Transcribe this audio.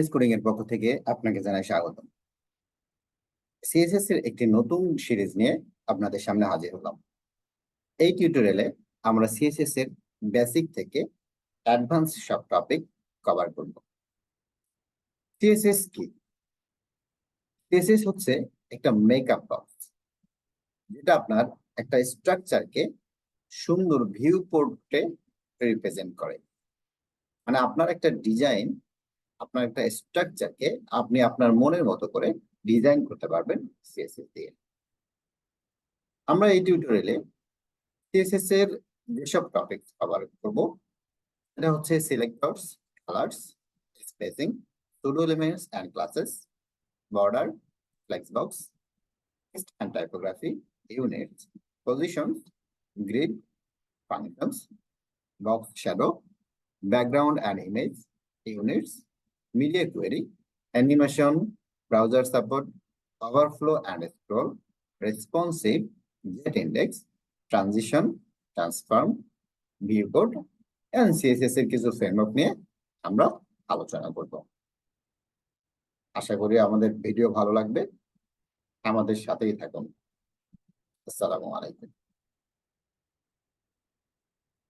Business coding এর পক্ষ থেকে আপনাকে জানাই স্বাগত। সিএসএস এর একটি নতুন সিরিজ নিয়ে আপনাদের সামনে হাজির হলাম। এই টিউটোরিয়ালে আমরা সিএসএস এর বেসিক থেকে অ্যাডভান্স সব টপিক কভার করব। সিএসএস কি? সিএসএস হচ্ছে একটা মেকআপ বক্স, যেটা আপনার একটা স্ট্রাকচারকে সুন্দর ভিউ পোর্টে রিপ্রেজেন্ট করে। মানে আপনার একটা ডিজাইন, আপনার একটা স্ট্রাকচারকে আপনি আপনার মনের মতো করে ডিজাইন করতে পারবেন সিএসএস দিয়ে। আমরা এই টিউটোরিয়ালে সিএসএস এর যেসব টপিক কভার করব, এটা হচ্ছে selectors, colours, spacing, pseudo elements and classes, border, flex box, text and typography, units, positions, grid, functions, box shadow, background and image, units, media query, animation, browser support, overflow and scroll, responsive, গেট index, transition, transform, view code and CSS এর কিছু framework নিয়ে আমরা আলোচনা করব। আশা করি আমাদের video ভালো লাগবে। আমাদের সাথেই থাকুন। আসসালামু আলাইকুম।